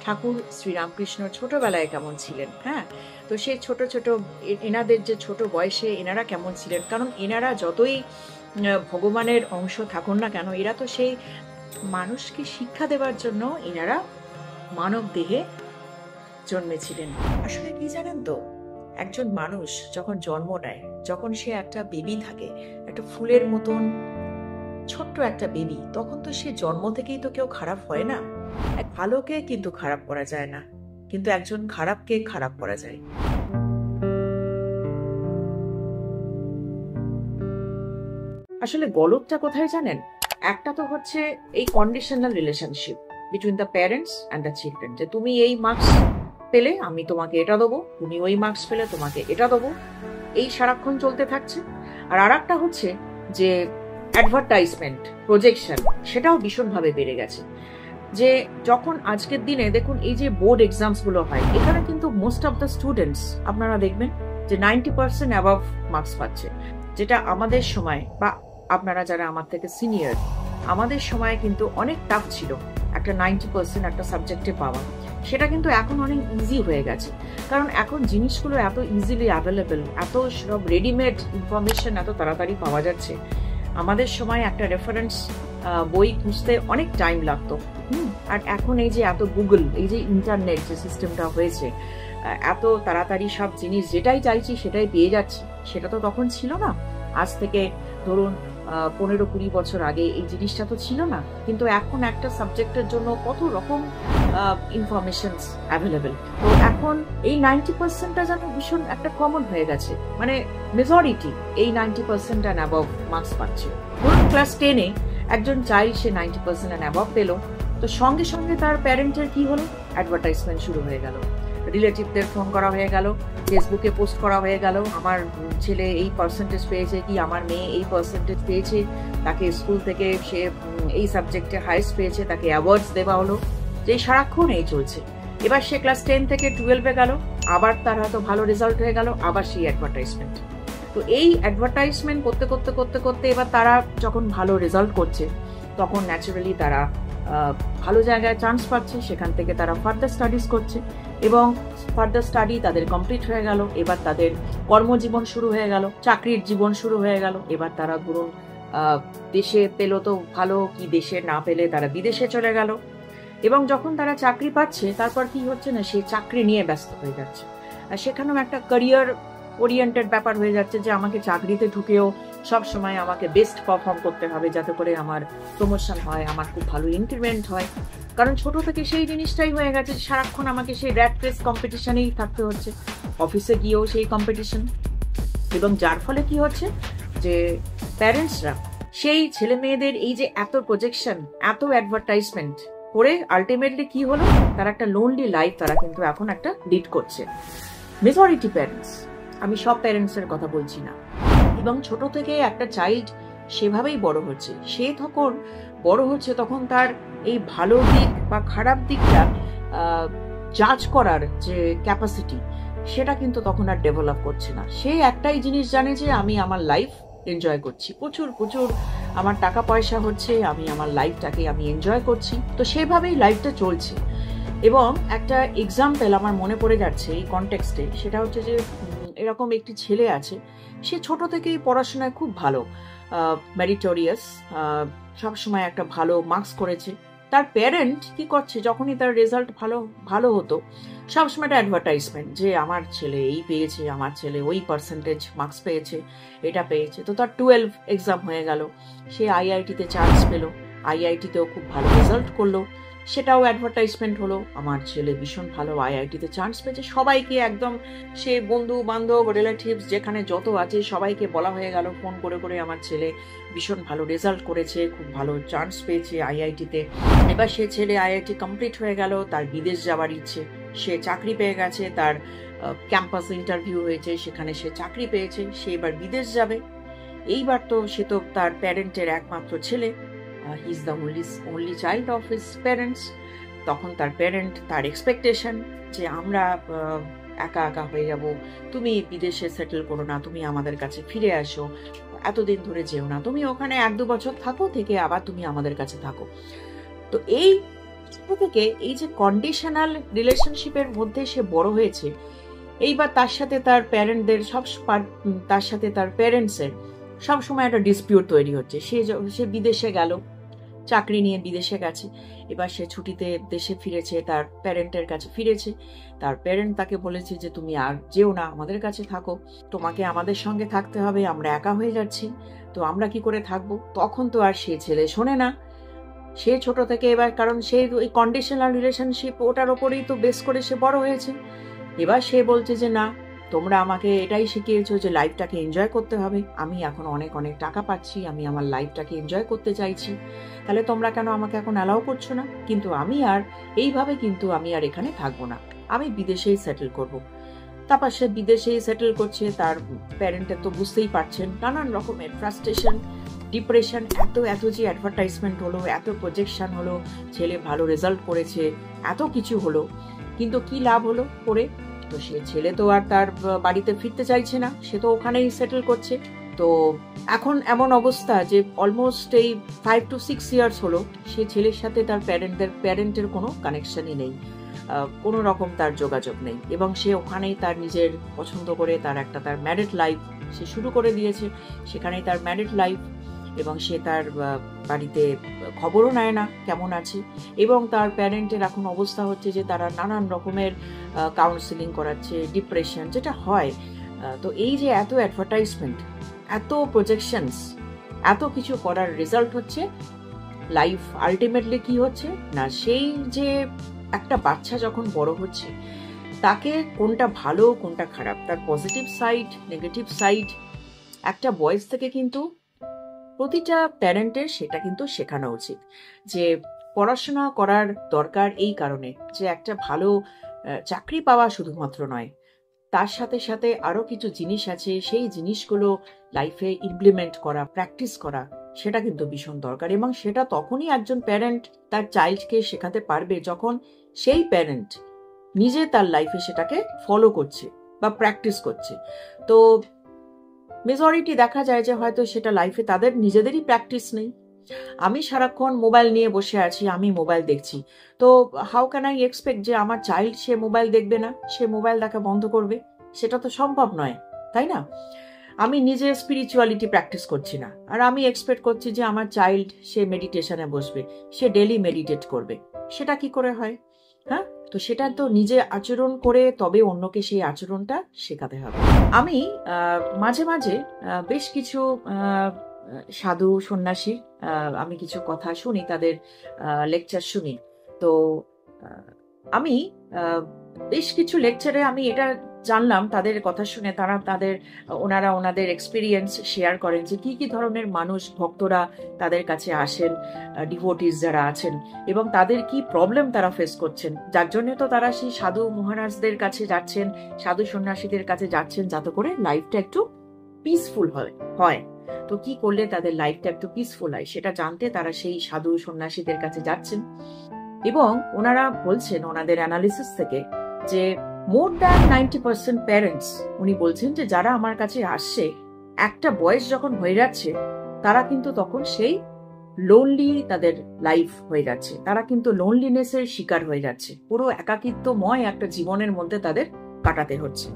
ঠাকুর শ্রীরামকৃষ্ণ ছোটবেলায় কেমন ছিলেন, হ্যাঁ। তো সে ছোট ছোট এনাদের যে ছোট বয়সে এনারা কেমন ছিলেন, কারণ এনারা যতই ভগবানের অংশ থাকুন না কেন, এরা তো সেই মানুষকে শিক্ষা দেওয়ার জন্য এনারা মানব দেহে জন্মেছিলেন। আসলে কি জানেন তো, একজন মানুষ যখন জন্ম নেয়, যখন সে একটা বেবি থাকে, একটা ফুলের মতন ছোট্ট একটা বেবি, তখন তো সে জন্ম থেকেই তো কেউ খারাপ হয় না। এক ভালোকে কিন্তু খারাপ করা যায় না, কিন্তু একজন খারাপকে খারাপ করা যায়। আসলে গলতটা কোথায় জানেন? একটা তো হচ্ছে এই conditional relationship between the parents and the children, যে তুমি এই মার্কস পেলে আমি তোমাকে এটা দেবো, তুমি ওই মার্কস পেলে তোমাকে এটা দেবো, এই সারাক্ষণ চলতে থাকছে। আর আরেকটা হচ্ছে যে অ্যাডভার্টাইজমেন্ট, প্রজেকশন, সেটাও ভীষণভাবে বেড়ে গেছে। যে যখন আজকের দিনে দেখুন এই যে বোর্ড এক্সামস গুলো হয়, এখানে কিন্তু মোস্ট অফ দ্য স্টুডেন্টস আপনারা দেখবেন যে 90% অ্যাবাভ মার্কস পাচ্ছে, যেটা আমাদের সময় বা আপনারা যারা আমার থেকে সিনিয়র, আমাদের সময় কিন্তু অনেক টাফ ছিল একটা 90% একটা সাবজেক্টে পাওয়া। সেটা কিন্তু এখন অনেক ইজি হয়ে গেছে, কারণ এখন জিনিসগুলো এত ইজিলি অ্যাভেলেবেল, এত সব রেডিমেড ইনফরমেশন এত তাড়াতাড়ি পাওয়া যাচ্ছে। আমাদের সময় একটা রেফারেন্স বই খুঁজতে অনেক টাইম লাগতো। আর এখন এই যে এত গুগল, এই যে ইন্টারনেট যে সিস্টেমটা হয়েছে, এত তাড়াতাড়ি সব জিনিস যেটাই চাইছি সেটাই পেয়ে যাচ্ছি, সেটা তো তখন ছিল না। আজ থেকে ধরুন 15-20 বছর আগে এই জিনিসটা তো ছিল না, কিন্তু এখন একটা সাবজেক্টের জন্য কত রকম ইনফরমেশন অ্যাভেলেবেল। তো এখন এই 90%টা যেন ভীষণ একটা কমন হয়ে গেছে, মানে মেজরিটি এই 90% অ্যান্ড অ্যাবভ মার্কস পাচ্ছে। ধরুন ক্লাস 10-এ একজন চাইল্ড সে 90% অ্যান্ড অ্যাবভ পেল, তো সঙ্গে সঙ্গে তার প্যারেন্টের কি হলো, অ্যাডভার্টাইজমেন্ট শুরু হয়ে গেল, রিলেটিভদের ফোন করা হয়ে গেল, ফেসবুকে পোস্ট করা হয়ে গেল, আমার ছেলে এই পার্সেন্টেজ পেয়েছে, কি আমার মেয়ে এই পার্সেন্টেজ পেয়েছে, তাকে স্কুল থেকে সে এই সাবজেক্টে হাইস্ট পেয়েছে, তাকে অ্যাওয়ার্ডস দেওয়া হলো, যে সারাক্ষণ এই চলছে। এবার সে ক্লাস 10 থেকে 12-এ গেল, আবার তার হয়তো ভালো রেজাল্ট হয়ে গেল, আবার সেই অ্যাডভার্টাইজমেন্ট। তো এই অ্যাডভার্টাইজমেন্ট করতে করতে করতে করতে এবার তারা যখন ভালো রেজাল্ট করছে, তখন ন্যাচারালি তারা ভালো জায়গায় চান্স পাচ্ছে, সেখান থেকে তারা ফার্দার স্টাডিজ করছে, এবং ফার্দার স্টাডি তাদের কমপ্লিট হয়ে গেল, এবার তাদের কর্মজীবন শুরু হয়ে গেল, চাকরির জীবন শুরু হয়ে গেল। এবার তারা ধরুন দেশে পেল তো ভালো, কি দেশে না পেলে তারা বিদেশে চলে গেল, এবং যখন তারা চাকরি পাচ্ছে তারপর কি হচ্ছে না, সে চাকরি নিয়ে ব্যস্ত হয়ে যাচ্ছে। আর সেখানেও একটা ক্যারিয়ার ওরিয়েন্টেড ব্যাপার হয়ে যাচ্ছে, যে আমাকে চাকরিতে ঢুকেও সব সময় আমাকে বেস্ট পারফর্ম করতে হবে, যাতে করে আমার প্রমোশন হয়, আমার খুব ভালো ইনক্রিমেন্ট হয়। কারণ ছোট থেকে সেই জিনিসটাই হয়ে গেছে, সারাক্ষণ আমাকে সেই র্যাট রেস কম্পিটিশনেই থাকতে হচ্ছে, অফিসে গিয়েও সেই কম্পিটিশন। এবং যার ফলে কি হচ্ছে, যে প্যারেন্টসরা সেই ছেলে মেয়েদের এই যে এত প্রজেকশন, এত অ্যাডভার্টাইজমেন্ট করে আলটিমেটলি কি হলো, তারা একটা লোনলি লাইফ তারা কিন্তু এখন একটা লিড করছে। মেজরিটি প্যারেন্টস, আমি সব প্যারেন্টসের কথা বলছি না। এবং ছোট থেকে একটা চাইল্ড সেভাবেই বড় হচ্ছে, সে তখন বড় হচ্ছে, তখন তার এই ভালো দিক বা খারাপ দিকটা জাজ করার যে ক্যাপাসিটি, সেটা কিন্তু তখন আর ডেভেলপ করছে না। সে একটাই জিনিস জানে, যে আমি আমার লাইফ এনজয় করছি, প্রচুর প্রচুর আমার টাকা পয়সা হচ্ছে, আমি আমার লাইফটাকে আমি এনজয় করছি, তো সেভাবেই লাইফটা চলছে। এবং একটা এক্সাম্পল আমার মনে পড়ে যাচ্ছে এই কনটেক্সটে, সেটা হচ্ছে যে এরকম একটি ছেলে আছে, সে ছোট থেকেই পড়াশোনায় খুব ভালো, মেরিটোরিয়াস, সবসময় একটা ভালো মার্কস করেছে। তার প্যারেন্ট কি করছে, যখনই তার রেজাল্ট ভালো ভালো হতো, সবসময় একটা অ্যাডভার্টাইজমেন্ট, যে আমার ছেলে এই পেয়েছে, আমার ছেলে ওই পার্সেন্টেজ মার্কস পেয়েছে, এটা পেয়েছে। তো তার 12 এক্সাম হয়ে গেল, সে আইআইটিতে চান্স পেল, আইআইটিতেও খুব ভালো রেজাল্ট করলো, সেটাও অ্যাডভার্টাইজমেন্ট হলো, আমার ছেলে ভীষণ ভালো আইআইটিতে চান্স পেয়েছে। সবাইকে একদম, সে বন্ধু বান্ধব রিলেটিভস যেখানে যত আছে সবাইকে বলা হয়ে গেল ফোন করে করে, আমার ছেলে ভীষণ ভালো রেজাল্ট করেছে, খুব ভালো চান্স পেয়েছে আইআইটিতে। এবার সে ছেলে আইআইটি কমপ্লিট হয়ে গেল, তার বিদেশ যাওয়ার ইচ্ছে, সে চাকরি পেয়ে গেছে, তার ক্যাম্পাস ইন্টারভিউ হয়েছে, সেখানে সে চাকরি পেয়েছে, সে এবার বিদেশ যাবে। এইবার তো সে তো তার প্যারেন্টের একমাত্র ছেলে, he is the only child of his parents। তখন তার প্যারেন্ট, তার এক্সপেকটেশন যে আমরা একা একা হয়ে যাব, তুমি বিদেশে সেটেল করো না, তুমি আমাদের কাছে ফিরে আসো, এতদিন ধরে যেও না, তুমি ওখানে 1-2 বছর থাকো, থেকে আবার তুমি আমাদের কাছে থাকো। তো এই ছোট থেকে এই যে কন্ডিশনাল রিলেশনশিপের মধ্যে সে বড় হয়েছে, এইবার তার সাথে তার প্যারেন্টদের তার সাথে তার প্যারেন্টসের সবসময় একটা ডিসপিউট তৈরি হচ্ছে। সে বিদেশে গেল, চাকরি নিয়ে বিদেশে গেছে, এবার সে ছুটিতে দেশে ফিরেছে, তার প্যারেন্টের কাছে ফিরেছে। তার প্যারেন্ট তাকে বলেছে যে তুমি আর যেও না, আমাদের কাছে থাকো, তোমাকে আমাদের সঙ্গে থাকতে হবে, আমরা একা হয়ে যাচ্ছি, তো আমরা কি করে থাকবো। তখন তো আর সে ছেলে শোনে না। সে ছোট থেকে এবার, কারণ সে ওই কন্ডিশনাল রিলেশনশিপ ওটার ওপরেই তো বেস করে সে বড় হয়েছে। এবার সে বলছে যে না, তোমরা আমাকে এটাই শিখিয়েছো যে লাইফটাকে এনজয় করতে হবে, আমি এখন অনেক অনেক টাকা পাচ্ছি, আমি আমার লাইফটাকে এনজয় করতে চাইছি, তাহলে তোমরা কেন আমাকে এখন অ্যালাউ করছো না। কিন্তু আমি আর এইভাবে কিন্তু আমি আর এখানে থাকবো না, আমি বিদেশেই সেটেল করব। তারপর সে বিদেশেই সেটেল করছে। তার প্যারেন্টের তো বুঝতেই পারছেন নানান রকমের ফ্রাস্ট্রেশন, ডিপ্রেশন, এত যে অ্যাডভার্টাইজমেন্ট হলো, এত প্রজেকশন হলো, ছেলে ভালো রেজাল্ট করেছে, এত কিছু হলো, কিন্তু কি লাভ হলো করে? তো সে ছেলে তো আর তার বাড়িতে ফিরতে চাইছে না, সে তো ওখানেই সেটেল করছে। তো এখন এমন অবস্থা যে অলমোস্ট এই 5 to 6 ইয়ার্স হলো সে ছেলের সাথে তার প্যারেন্টের কোনো কানেকশনই নেই, কোনো রকম তার যোগাযোগ নেই, এবং সে ওখানেই তার নিজের পছন্দ করে তার ম্যারিড লাইফ সে শুরু করে দিয়েছে। সেখানেই তার ম্যারিড লাইফ, এবং সে তার বাড়িতে খবরও নেয় না কেমন আছে। এবং তার প্যারেন্টের এখন অবস্থা হচ্ছে যে তারা নানান রকমের কাউন্সিলিং করাচ্ছে, ডিপ্রেশন যেটা হয়। তো এই যে এত অ্যাডভার্টাইজমেন্ট, এত প্রজেকশনস, এত কিছু করার রেজাল্ট হচ্ছে লাইফ আলটিমেটলি কি হচ্ছে না, সেই যে একটা বাচ্চা যখন বড় হচ্ছে তাকে কোনটা ভালো কোনটা খারাপ, তার পজিটিভ সাইড, নেগেটিভ সাইড, একটা বয়স থেকে কিন্তু প্রতিটা প্যারেন্টের সেটা কিন্তু শেখানো উচিত। যে পড়াশোনা করার দরকার এই কারণে যে একটা ভালো চাকরি পাওয়া শুধুমাত্র নয়, তার সাথে সাথে আরো কিছু জিনিস আছে, সেই জিনিসগুলো লাইফে ইমপ্লিমেন্ট করা, প্র্যাকটিস করা, সেটা কিন্তু ভীষণ দরকার। এবং সেটা তখনই একজন প্যারেন্ট তার চাইল্ডকে শেখাতে পারবে যখন সেই প্যারেন্ট নিজে তার লাইফে সেটাকে ফলো করছে বা প্র্যাকটিস করছে। তো মেজরিটি দেখা যায় যে হয়তো সেটা লাইফে তাদের নিজেদেরই প্র্যাকটিস নেই। আমি সারাক্ষণ মোবাইল নিয়ে বসে আছি, আমি মোবাইল দেখছি, তো হাউ ক্যান আই এক্সপেক্ট যে আমার চাইল্ড সে মোবাইল দেখবে না, সে মোবাইল দেখা বন্ধ করবে? সেটা তো সম্ভব নয়, তাই না? আমি নিজে স্পিরিচুয়ালিটি প্র্যাকটিস করছি না, আর আমি এক্সপেক্ট করছি যে আমার চাইল্ড সে মেডিটেশনে বসবে, সে ডেলি মেডিটেট করবে। সেটা কি করে হয়? হ্যাঁ, তো সেটা তো নিজে আচরণ করে তবে অন্যকে সেই আচরণটা শেখাতে হবে। আমি মাঝে মাঝে বেশ কিছু সাধু সন্ন্যাসী, আমি কিছু কথা শুনি, তাদের লেকচার শুনি। তো আমি বেশ কিছু লেকচারে আমি এটা জানলাম, তাদের কথা শুনে ওনারা ওনাদের এক্সপিরিয়েন্স শেয়ার করেন যে কি কি ধরনের মানুষ, ভক্তরা তাদের কাছে আসেন, ডিভোটিস যারা আছেন, এবং তাদের কি প্রবলেম তারা ফেস করছেন, যার জন্য তো তারা সেই সাধু মহারাজদের কাছে যাচ্ছেন, সাধু সন্ন্যাসীদের কাছে যাচ্ছেন, যাতে করে লাইফটা একটু পিসফুল হয়। তো কি করলে তাদের লাইফটা একটু পিসফুল হয় সেটা জানতে তারা সেই সাধু সন্ন্যাসীদের কাছে যাচ্ছেন। এবং ওনারা বলছেন ওনাদের অ্যানালিসিস থেকে যে মোর দ্যান 90% প্যারেন্টস, উনি বলছেন যে যারা আমার কাছে আসছে, একটা বয়স যখন হয়ে যাচ্ছে তারা কিন্তু তখন সেই লোনলি তাদের লাইফ হয়ে যাচ্ছে, তারা কিন্তু লোনলিনেসের শিকার হয়ে যাচ্ছে, পুরো একাকিত্বময় একটা জীবনের মধ্যে তাদের কাটাতে হচ্ছে।